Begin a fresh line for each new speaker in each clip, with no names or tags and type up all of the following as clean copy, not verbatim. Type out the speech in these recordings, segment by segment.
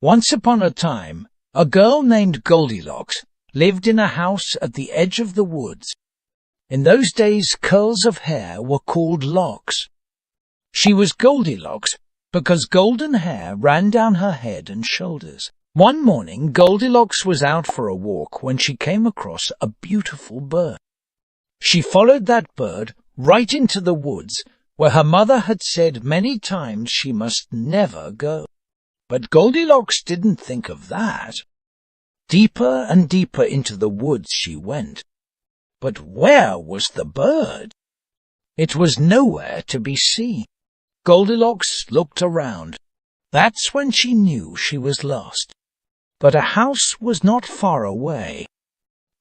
Once upon a time, a girl named Goldilocks lived in a house at the edge of the woods. In those days, curls of hair were called locks. She was Goldilocks because golden hair ran down her head and shoulders. One morning, Goldilocks was out for a walk when she came across a beautiful bird. She followed that bird right into the woods, where her mother had said many times she must never go. But Goldilocks didn't think of that. Deeper and deeper into the woods she went. But where was the bird? It was nowhere to be seen. Goldilocks looked around. That's when she knew she was lost. But a house was not far away.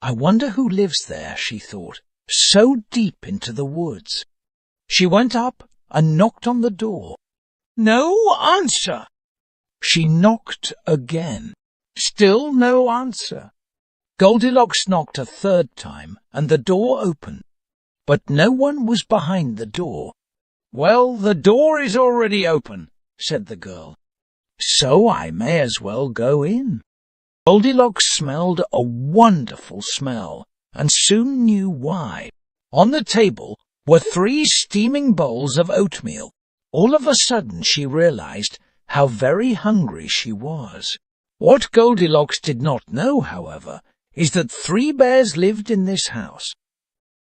I wonder who lives there, she thought, so deep into the woods. She went up and knocked on the door. No answer. She knocked again. Still no answer. Goldilocks knocked a third time, and the door opened. But no one was behind the door. Well, the door is already open, said the girl. So I may as well go in. Goldilocks smelled a wonderful smell, and soon knew why. On the table were 3 steaming bowls of oatmeal. All of a sudden she realized how very hungry she was. What Goldilocks did not know, however, is that 3 bears lived in this house.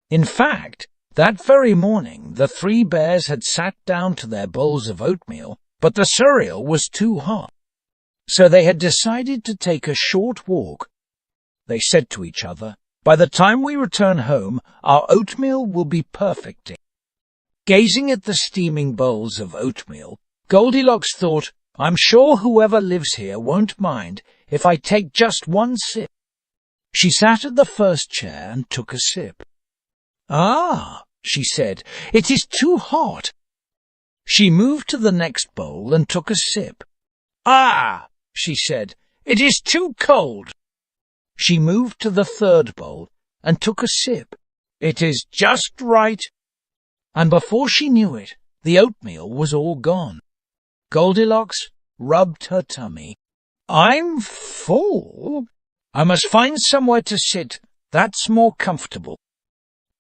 In fact, that very morning the 3 bears had sat down to their bowls of oatmeal, but the cereal was too hot. So they had decided to take a short walk. They said to each other, "By the time we return home, our oatmeal will be perfect." Gazing at the steaming bowls of oatmeal, Goldilocks thought, "I'm sure whoever lives here won't mind if I take just one sip." She sat at the first chair and took a sip. "Ah," she said, "it is too hot." She moved to the next bowl and took a sip. "Ah," she said, "it is too cold." She moved to the third bowl and took a sip. "It is just right." And before she knew it, the oatmeal was all gone. Goldilocks rubbed her tummy. "I'm full. I must find somewhere to sit that's more comfortable."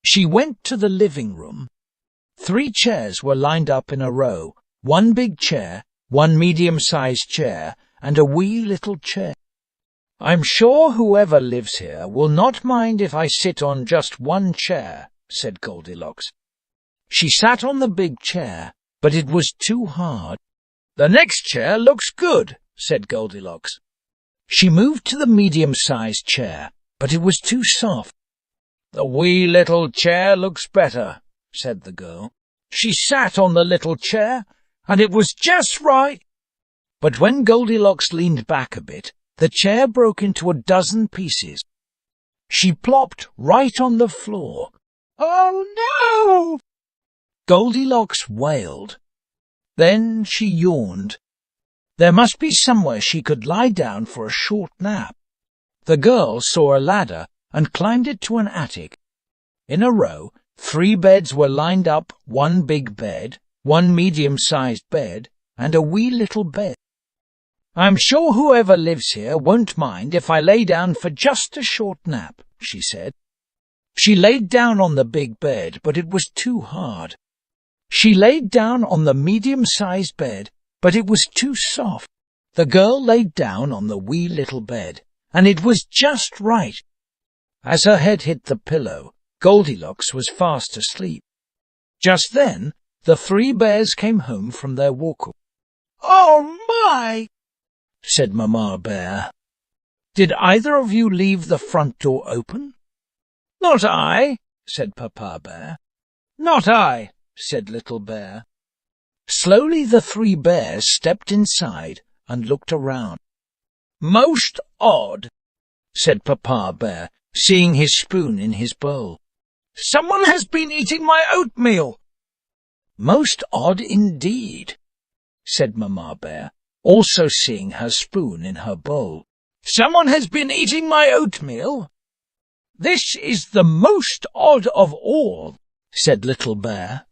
She went to the living room. 3 chairs were lined up in a row, 1 big chair, 1 medium-sized chair, and a wee little chair. "I'm sure whoever lives here will not mind if I sit on just 1 chair," said Goldilocks. She sat on the big chair, but it was too hard. "The next chair looks good," said Goldilocks. She moved to the medium-sized chair, but it was too soft. "The wee little chair looks better," said the girl. She sat on the little chair, and it was just right. But when Goldilocks leaned back a bit, the chair broke into a dozen pieces. She plopped right on the floor. "Oh, no!" Goldilocks wailed. Then she yawned. There must be somewhere she could lie down for a short nap. The girl saw a ladder and climbed it to an attic. In a row, 3 beds were lined up, 1 big bed, 1 medium-sized bed, and a wee little bed. "I'm sure whoever lives here won't mind if I lay down for just a short nap," she said. She laid down on the big bed, but it was too hard. She laid down on the medium-sized bed, but it was too soft. The girl laid down on the wee little bed, and it was just right. As her head hit the pillow, Goldilocks was fast asleep. Just then, the 3 bears came home from their walk. "Oh, my!" said Mamma Bear. "Did either of you leave the front door open?" "Not I," said Papa Bear. "Not I," said Little Bear. Slowly the 3 bears stepped inside and looked around. "Most odd," said Papa Bear, seeing his spoon in his bowl. "Someone has been eating my oatmeal." "Most odd indeed," said Mamma Bear, also seeing her spoon in her bowl. "Someone has been eating my oatmeal? This is the most odd of all," said Little Bear.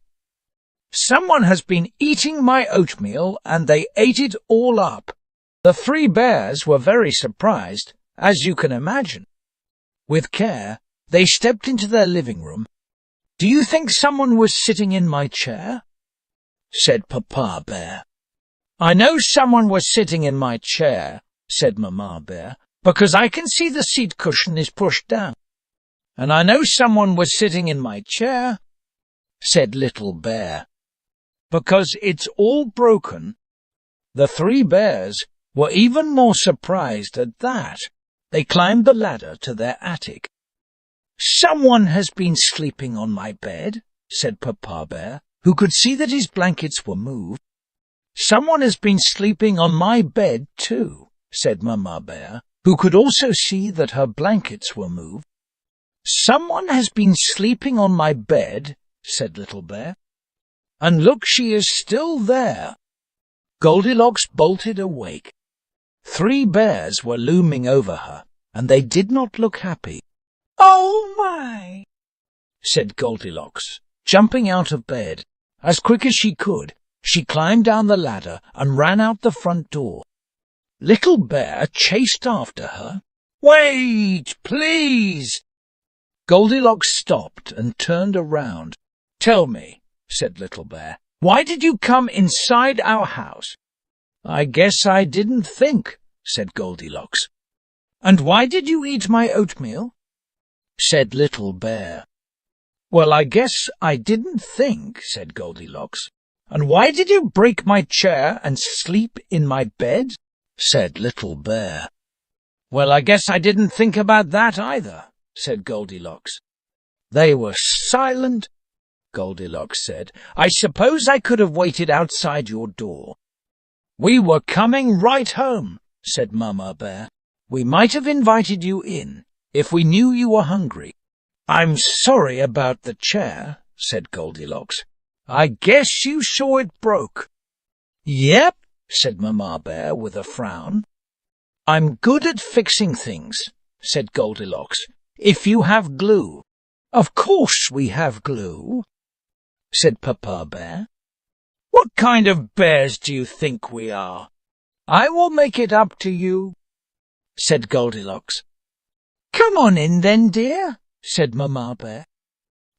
"Someone has been eating my oatmeal, and they ate it all up." The three bears were very surprised, as you can imagine. With care, they stepped into their living room. "Do you think someone was sitting in my chair?" said Papa Bear. "I know someone was sitting in my chair," said Mama Bear, "because I can see the seat cushion is pushed down. And I know someone was sitting in my chair," said Little Bear, "because it's all broken." The three bears were even more surprised at that. They climbed the ladder to their attic. "Someone has been sleeping on my bed," said Papa Bear, who could see that his blankets were moved. "Someone has been sleeping on my bed, too," said Mama Bear, who could also see that her blankets were moved. "Someone has been sleeping on my bed," said Little Bear. "And look, she is still there." Goldilocks bolted awake. Three bears were looming over her, and they did not look happy. "Oh, my!" said Goldilocks, jumping out of bed. As quick as she could, she climbed down the ladder and ran out the front door. Little Bear chased after her. "Wait, please!" Goldilocks stopped and turned around. "Tell me," said Little Bear, "why did you come inside our house?" "I guess I didn't think," said Goldilocks. "And why did you eat my oatmeal?" said Little Bear. "Well, I guess I didn't think," said Goldilocks. "And why did you break my chair and sleep in my bed?" said Little Bear. "Well, I guess I didn't think about that either," said Goldilocks. They were silent. Goldilocks said, "I suppose I could have waited outside your door." "We were coming right home," said Mama Bear. "We might have invited you in if we knew you were hungry." "I'm sorry about the chair," said Goldilocks. "I guess you saw it broke." "Yep," said Mama Bear with a frown. "I'm good at fixing things," said Goldilocks, "if you have glue." "Of course we have glue," said Papa Bear. "What kind of bears do you think we are?" "I will make it up to you," said Goldilocks. "Come on in then, dear," said Mama Bear.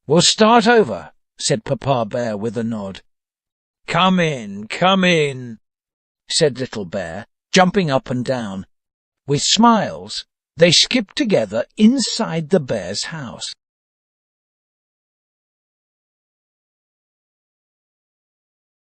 "We'll start over," said Papa Bear with a nod. Come in," said Little Bear, jumping up and down. With smiles, they skipped together inside the bear's house.